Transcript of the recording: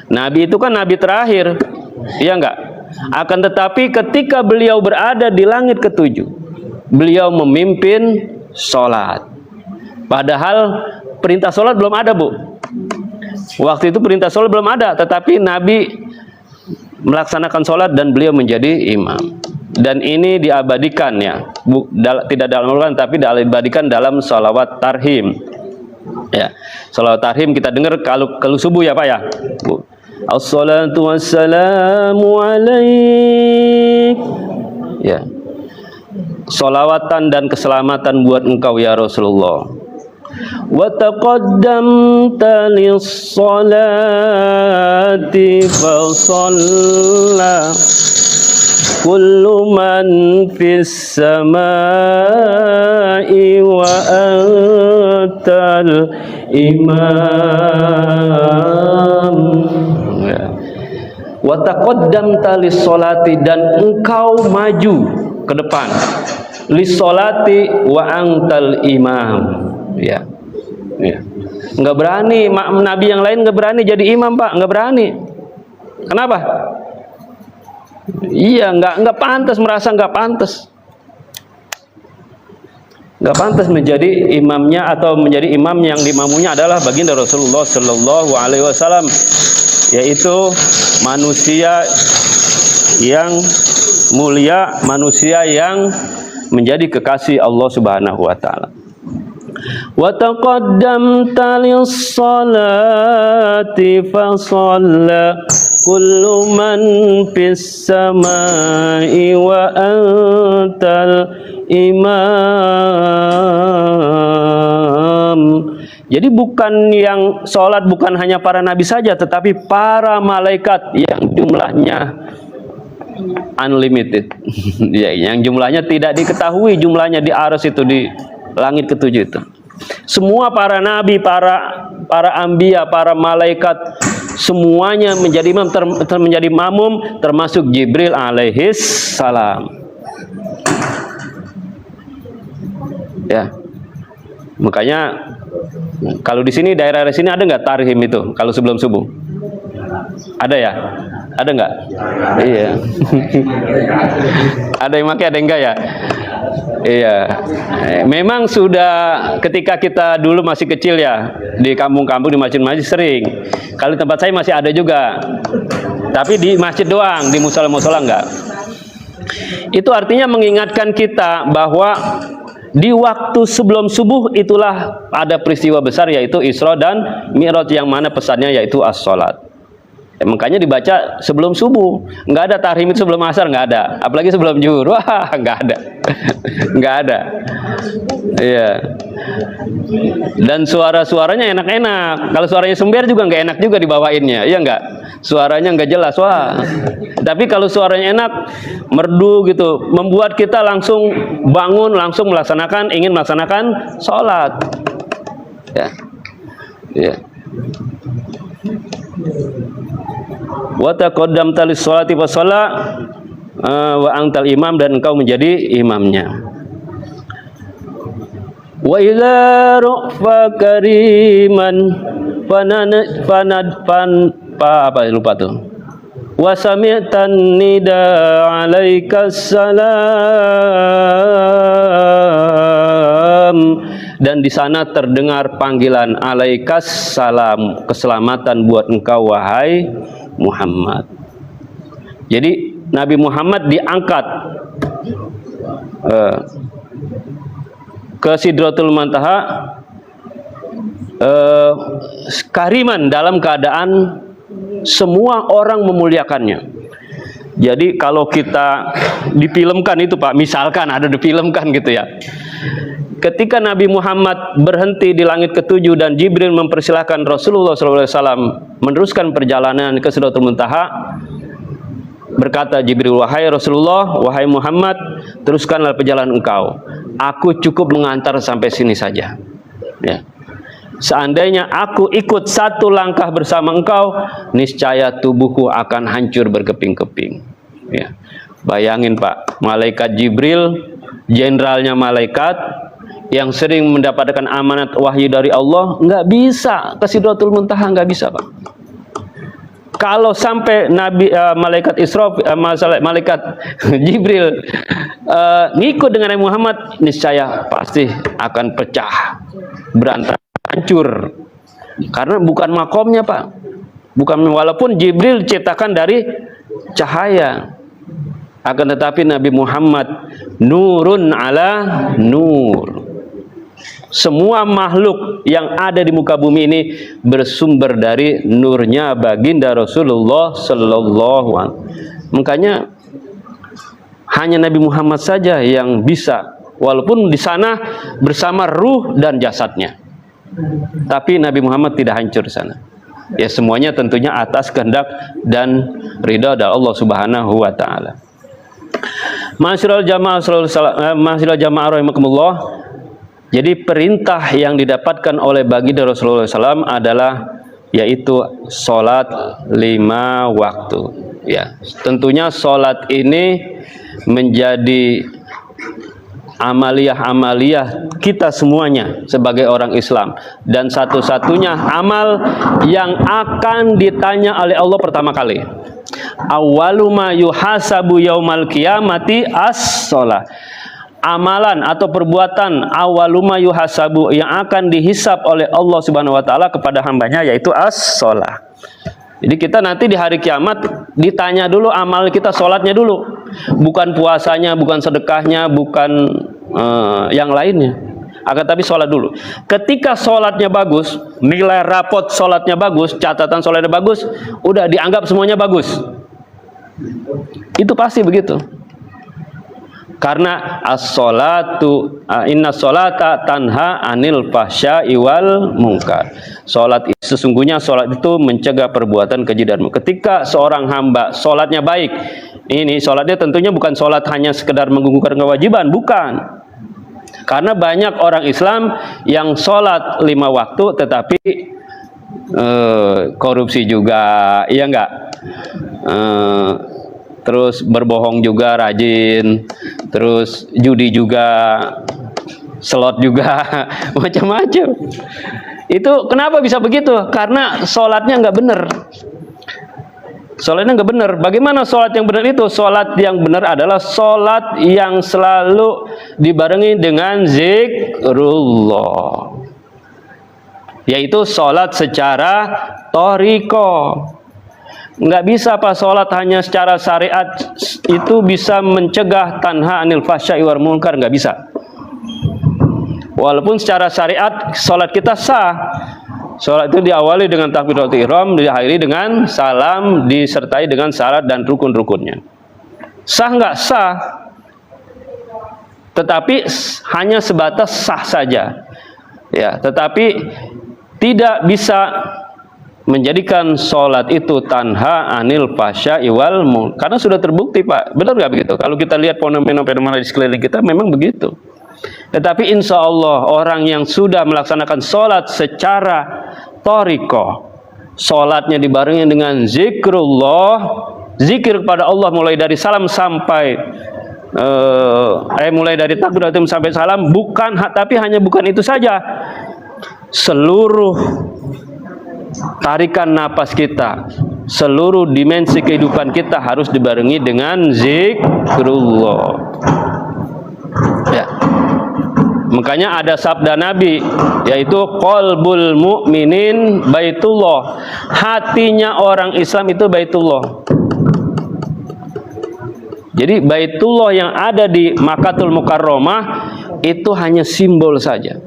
Nabi itu kan nabi terakhir, iya enggak? Akan tetapi ketika beliau berada di langit ketujuh, beliau memimpin sholat. Padahal perintah sholat belum ada, Bu. Waktu itu perintah sholat belum ada, tetapi Nabi melaksanakan sholat dan beliau menjadi imam. Dan ini diabadikan ya, tidak dalam Al-Quran tapi diabadikan dalam sholawat tarhim. Ya, sholawat tarhim kita dengar kalau subuh ya Pak ya. Bu. Assalatu wassalamu alaik. Ya. Sholawatan dan keselamatan buat engkau ya Rasulullah. Wa taqaddamta lis-sholati fa shalla kullu man fis samai wa antal imam. Wa taqaddamta lis-sholati, dan engkau maju ke depan, lis-sholati wa antal imam. Ya. Ya. Enggak berani, nabi yang lain enggak berani jadi imam, Pak, enggak berani. Kenapa? Iya, enggak pantas, merasa enggak pantas. Enggak pantas menjadi imamnya atau menjadi imam yang dimamunya adalah baginda Rasulullah sallallahu alaihi wasallam, yaitu manusia yang mulia, manusia yang menjadi kekasih Allah Subhanahu wa taala. Wa taqaddamta lis-sholati fa shalla kullu man fis samai wa antal imam. Jadi bukan yang sholat bukan hanya para nabi saja, tetapi para malaikat yang jumlahnya unlimited. Ya, yang jumlahnya tidak diketahui jumlahnya di arsy itu, di langit ketujuh itu. Semua para nabi, para anbiya, para malaikat, semuanya menjadi imam, menjadi makmum, termasuk Jibril alaihis salam. Ya. Makanya kalau di sini, daerah sini ada nggak tarhim itu kalau sebelum subuh? Ada ya? Ada nggak? Iya. Ada yang pakai, ada yang enggak ya? Iya. Memang sudah ketika kita dulu masih kecil ya, di kampung-kampung, di masjid-masjid sering. Kalau di tempat saya masih ada juga. Tapi di masjid doang, di musola-musola enggak. Itu artinya mengingatkan kita bahwa di waktu sebelum subuh itulah ada peristiwa besar, yaitu Isra dan Mi'raj, yang mana pesannya yaitu as-sholat. Ya, makanya dibaca sebelum subuh. Nggak ada tahrim itu sebelum asar, nggak ada. Apalagi sebelum zuhur, wah nggak ada. Nggak ada. Iya. Dan suara-suaranya enak-enak. Kalau suaranya sember juga nggak enak juga dibawainnya, iya nggak? Suaranya nggak jelas, wah. Tapi kalau suaranya enak, merdu gitu, membuat kita langsung bangun, langsung ingin melaksanakan sholat. Ya. Ya. Wa taqaddamta lis-sholati fa shalla wa antal imam, dan engkau menjadi imamnya. Wa idza rufa kariman lupa tuh. Wa sami'tan nida 'alaikas salam, dan di sana terdengar panggilan alaikas salam, keselamatan buat engkau wahai Muhammad. Jadi Nabi Muhammad diangkat ke Sidratul Muntaha kariman, dalam keadaan semua orang memuliakannya. Jadi kalau kita difilmkan itu Pak, misalkan ada difilmkan gitu ya. Ketika Nabi Muhammad berhenti di langit ketujuh dan Jibril mempersilahkan Rasulullah SAW meneruskan perjalanan ke Sidratul Muntaha, berkata Jibril, wahai Rasulullah, wahai Muhammad, teruskanlah perjalanan engkau. Aku cukup mengantar sampai sini saja. Ya. Seandainya aku ikut satu langkah bersama engkau, niscaya tubuhku akan hancur berkeping-keping. Ya. Bayangin Pak, malaikat Jibril, jenderalnya malaikat, yang sering mendapatkan amanat wahyu dari Allah, nggak bisa ke Sidratul Muntaha, nggak bisa Pak. Kalau sampai malaikat malaikat Jibril ngikut dengan Nabi Muhammad, niscaya pasti akan pecah, berantakan, hancur. Karena bukan makomnya, Pak. Bukan, walaupun Jibril ciptakan dari cahaya, akan tetapi Nabi Muhammad nurun ala nur. Semua makhluk yang ada di muka bumi ini bersumber dari nurnya baginda Rasulullah Sallallahu Alaihi Wasallam. Makanya hanya Nabi Muhammad saja yang bisa, walaupun di sana bersama ruh dan jasadnya, tapi Nabi Muhammad tidak hancur di sana. Ya, semuanya tentunya atas kehendak dan ridha dari Allah Subhanahu wa taala. Ma'asyiral jamaah rahimakumullah. Jadi perintah yang didapatkan oleh baginda Rasulullah SAW adalah yaitu sholat 5 waktu. Ya, tentunya sholat ini menjadi amaliyah kita semuanya sebagai orang Islam, dan satu-satunya amal yang akan ditanya oleh Allah pertama kali. Awwalu ma yuhasabu yaumal qiyamati as-shalah. Amalan atau perbuatan awaluma yuhasabu yang akan dihisab oleh Allah Subhanahu wa taala kepada hambanya yaitu as-shalah. Jadi kita nanti di hari kiamat ditanya dulu amal kita, sholatnya dulu, bukan puasanya, bukan sedekahnya, bukan yang lainnya, akan tapi sholat dulu. Ketika sholatnya bagus, nilai rapot sholatnya bagus, catatan sholatnya bagus, udah dianggap semuanya bagus. Itu pasti begitu. Karena as-sholatu inna sholata tanha anil fahsya'i wal munkar. Sesungguhnya sholat itu mencegah perbuatan keji dan munkar. Ketika seorang hamba sholatnya baik, ini sholatnya tentunya bukan sholat hanya sekedar menggugurkan kewajiban, bukan. Karena banyak orang Islam yang sholat 5 waktu tetapi korupsi juga, iya enggak? Terus berbohong juga rajin, terus judi juga, slot juga, macam-macam. Itu kenapa bisa begitu? Karena sholatnya nggak benar. Sholatnya nggak benar. Bagaimana sholat yang benar itu? Sholat yang benar adalah sholat yang selalu dibarengi dengan zikrullah, yaitu sholat secara thariqah. Nggak bisa Pak sholat hanya secara syariat itu bisa mencegah tanha anil fahsya'i wal munkar, nggak bisa. Walaupun secara syariat sholat kita sah. Sholat itu diawali dengan takbiratul ihram, diakhiri dengan salam, disertai dengan syarat dan rukun-rukunnya. Sah nggak? Sah. Tetapi hanya sebatas sah saja. Ya, tetapi tidak bisa menjadikan sholat itu tanha anil fahsya'i wal munkar, karena sudah terbukti Pak. Benar nggak begitu? Kalau kita lihat fenomena-fenomena di sekeliling kita memang begitu. Tetapi insya Allah orang yang sudah melaksanakan sholat secara thariqah, sholatnya dibarengi dengan zikrullah, zikir kepada Allah mulai dari salam sampai mulai dari takbiratul sampai salam, tapi hanya bukan itu saja. Seluruh tarikan napas kita, seluruh dimensi kehidupan kita harus dibarengi dengan zikrullah. Ya. Makanya ada sabda Nabi, yaitu qalbul mu'minin baitullah. Hatinya orang Islam itu baitullah. Jadi baitullah yang ada di Makkatul Mukarramah itu hanya simbol saja.